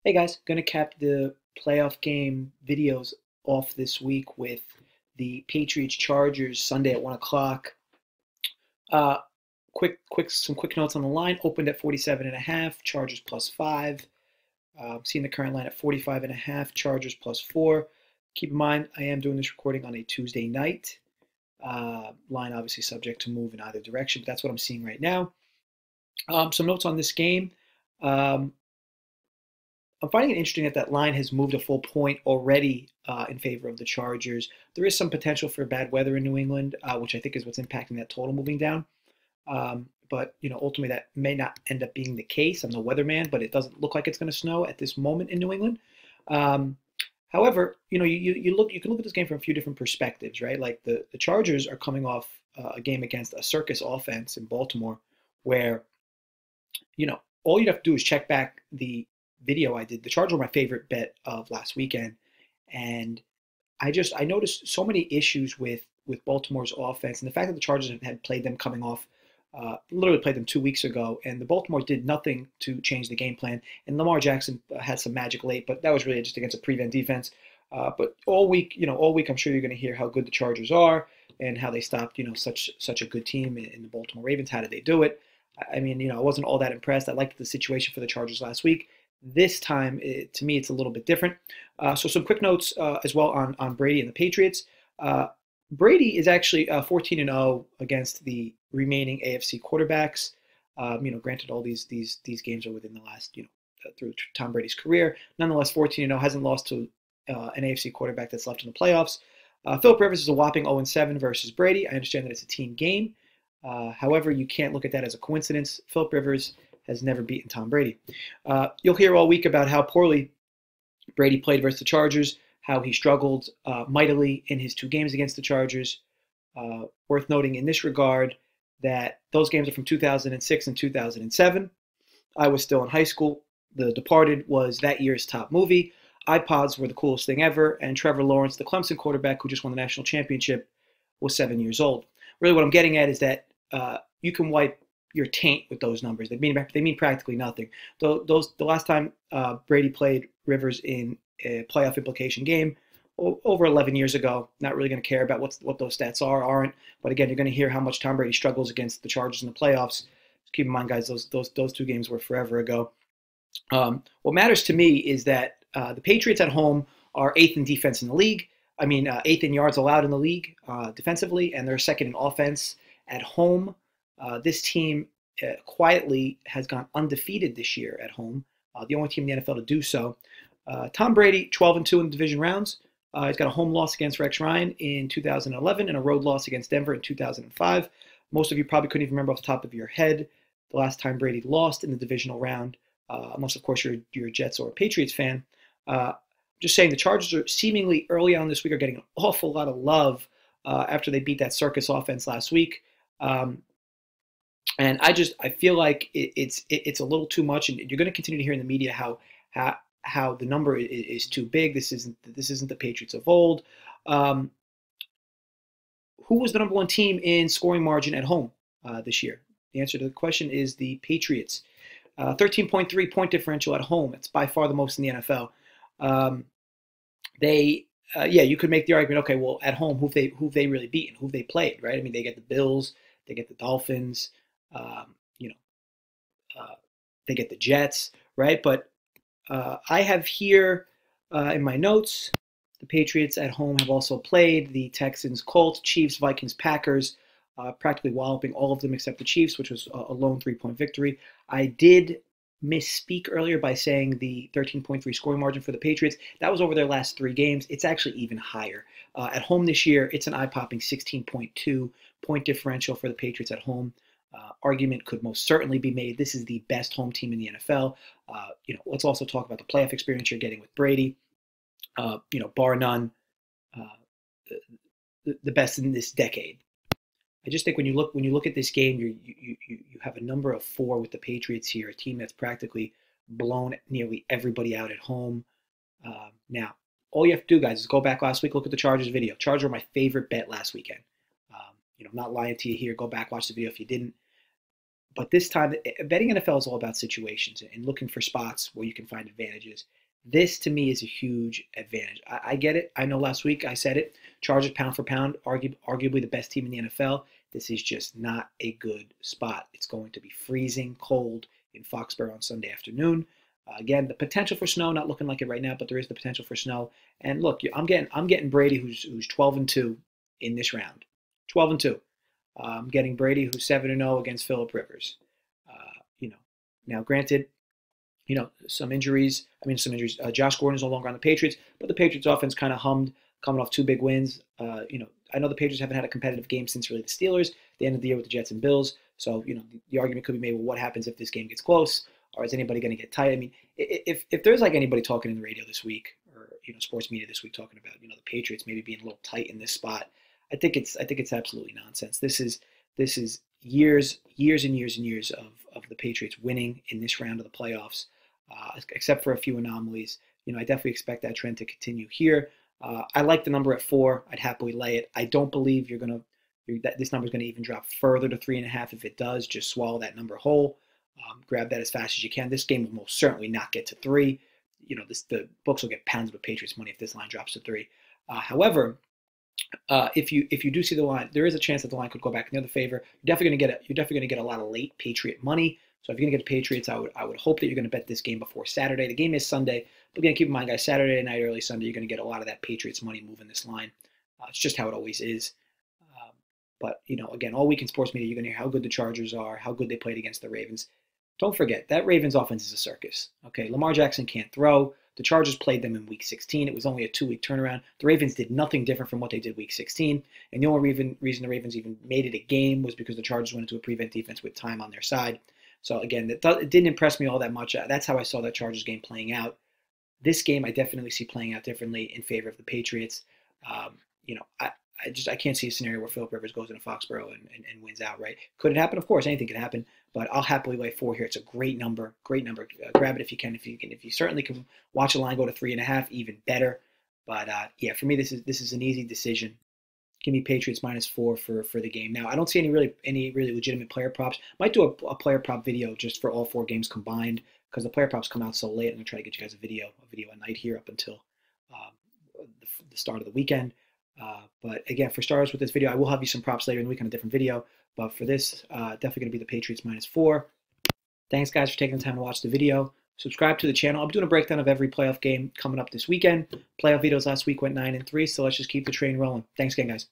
Hey guys, gonna cap the playoff game videos off this week with the Patriots Chargers Sunday at 1 o'clock. Uh, some quick notes on the line. Opened at 47.5, Chargers +5. Seeing the current line at 45.5, Chargers +4. Keep in mind, I am doing this recording on a Tuesday night. Line obviously subject to move in either direction, but that's what I'm seeing right now. Some notes on this game. Um, I'm finding it interesting that that line has moved a full point already in favor of the Chargers. There is some potential for bad weather in New England, which I think is what's impacting that total moving down. But ultimately that may not end up being the case. I'm no weatherman, but it doesn't look like it's going to snow at this moment in New England. Um, However, you can look at this game from a few different perspectives, right? Like the Chargers are coming off a game against a circus offense in Baltimore, where all you'd have to do is check back the video I did. The Chargers were my favorite bet of last weekend, and I noticed so many issues with Baltimore's offense, and the fact that the Chargers had played them coming off, literally played them 2 weeks ago, and the Baltimore did nothing to change the game plan. And Lamar Jackson had some magic late, but that was really just against a prevent defense. But all week, I'm sure you're going to hear how good the Chargers are and how they stopped, such a good team in the Baltimore Ravens. How did they do it? I mean, I wasn't all that impressed. I liked the situation for the Chargers last week. This time, to me, it's a little bit different. So some quick notes as well on Brady and the Patriots. Uh, Brady is actually 14-0 against the remaining AFC quarterbacks. Granted, all these games are within the last through Tom Brady's career. Nonetheless, 14-0 hasn't lost to an AFC quarterback that's left in the playoffs. Philip Rivers is a whopping 0-7 versus Brady. I understand that it's a team game. However, you can't look at that as a coincidence. Philip Rivers has never beaten Tom Brady. You'll hear all week about how poorly Brady played versus the Chargers, how he struggled mightily in his two games against the Chargers. Worth noting in this regard that those games are from 2006 and 2007. I was still in high school. The Departed was that year's top movie. iPods were the coolest thing ever, and Trevor Lawrence, the Clemson quarterback who just won the national championship, was 7 years old. Really, what I'm getting at is that you can wipe your taint with those numbers. They mean practically nothing. The last time Brady played Rivers in a playoff implication game over 11 years ago. Not really going to care about what those stats aren't. But again, you're going to hear how much Tom Brady struggles against the Chargers in the playoffs. Just keep in mind, guys, those two games were forever ago. What matters to me is that the Patriots at home are eighth in defense in the league. I mean, eighth in yards allowed in the league defensively, and they're second in offense at home. This team quietly has gone undefeated this year at home, the only team in the NFL to do so. Tom Brady, 12-2 in the division rounds. He's got a home loss against Rex Ryan in 2011 and a road loss against Denver in 2005. Most of you probably couldn't even remember off the top of your head the last time Brady lost in the divisional round, unless, of course, you're a Jets or a Patriots fan. Just saying the Chargers are seemingly early on this week are getting an awful lot of love after they beat that circus offense last week. And I feel like it's a little too much, and you're going to continue to hear in the media how the number is too big. This isn't the Patriots of old. Um, who was the number one team in scoring margin at home this year? The answer to the question is the Patriots. 13.3 point differential at home. It's by far the most in the NFL. Um, you could make the argument, okay, well, at home, who've they really beaten? Who've they played, right? I mean, they get the Bills, they get the Dolphins, um, you know, they get the Jets, right? But I have here in my notes, the Patriots at home have also played the Texans, Colts, Chiefs, Vikings, Packers, practically walloping all of them except the Chiefs, which was a lone 3-point victory. I did misspeak earlier by saying the 13.3 scoring margin for the Patriots. That was over their last three games. It's actually even higher. At home this year, it's an eye-popping 16.2 point differential for the Patriots at home. Argument could most certainly be made. This is the best home team in the NFL. Let's also talk about the playoff experience you're getting with Brady. Bar none, uh, the best in this decade. I just think when you look at this game, you have a number of four with the Patriots here, a team that's practically blown nearly everybody out at home. Now, all you have to do, guys, is go back last week, look at the Chargers video. Chargers were my favorite bet last weekend. I'm not lying to you here. Go back, watch the video if you didn't. But this time, betting NFL is all about situations and looking for spots where you can find advantages. This to me is a huge advantage. I get it. I know last week I said it. Chargers pound for pound, arguably the best team in the NFL. This is just not a good spot. It's going to be freezing cold in Foxboro on Sunday afternoon. Again, the potential for snow, not looking like it right now, but there is the potential for snow. And look, I'm getting Brady, who's 12-2 in this round, 12-2. I'm getting Brady, who's 7-0 against Phillip Rivers. You know, now granted, some injuries. Some injuries. Josh Gordon is no longer on the Patriots, but the Patriots offense kind of hummed, coming off two big wins. I know the Patriots haven't had a competitive game since really the Steelers, the end of the year with the Jets and Bills. So, the argument could be made, well, what happens if this game gets close? Or is anybody going to get tight? I mean, if there's like anybody talking in the radio this week, or sports media this week talking about the Patriots maybe being a little tight in this spot, I think it's absolutely nonsense. This is years and years of the Patriots winning in this round of the playoffs, except for a few anomalies. I definitely expect that trend to continue here. I like the number at 4. I'd happily lay it. I don't believe this number is going to even drop further to 3.5. If it does, just swallow that number whole. Grab that as fast as you can. This game will most certainly not get to 3. The books will get pounded with Patriots money if this line drops to 3. However, if you do see the line, there is a chance that the line could go back in the other favor. You're definitely going to get a lot of late Patriot money. So if you're going to get the Patriots, I would hope that you're going to bet this game before Saturday. The game is Sunday, but again, keep in mind, guys, Saturday night, early Sunday, you're going to get a lot of that Patriots money moving this line. It's just how it always is. But again, all week in sports media, you're going to hear how good the Chargers are, how good they played against the Ravens. Don't forget, that Ravens offense is a circus. Okay, Lamar Jackson can't throw. The Chargers played them in Week 16. It was only a 2-week turnaround. The Ravens did nothing different from what they did Week 16. And the only reason the Ravens even made it a game was because the Chargers went into a prevent defense with time on their side. So again, it didn't impress me all that much. That's how I saw that Chargers game playing out. This game, I definitely see playing out differently in favor of the Patriots. I can't see a scenario where Phillip Rivers goes into Foxborough and wins outright. Could it happen? Of course, anything could happen. But I'll happily lay 4 here. It's a great number. Great number. Grab it if you can. If you certainly can watch a line go to 3.5, even better. But yeah, for me, this is an easy decision. Give me Patriots -4 for the game. Now, I don't see any really legitimate player props. Might do a player prop video just for all 4 games combined, because the player props come out so late. I'm gonna try to get you guys a video a night here up until the start of the weekend. But again, for starters with this video, I will have you some props later in the week on a different video. But for this, definitely going to be the Patriots -4. Thanks, guys, for taking the time to watch the video. Subscribe to the channel. I'm doing a breakdown of every playoff game coming up this weekend. Playoff videos last week went 9-3, so let's just keep the train rolling. Thanks again, guys.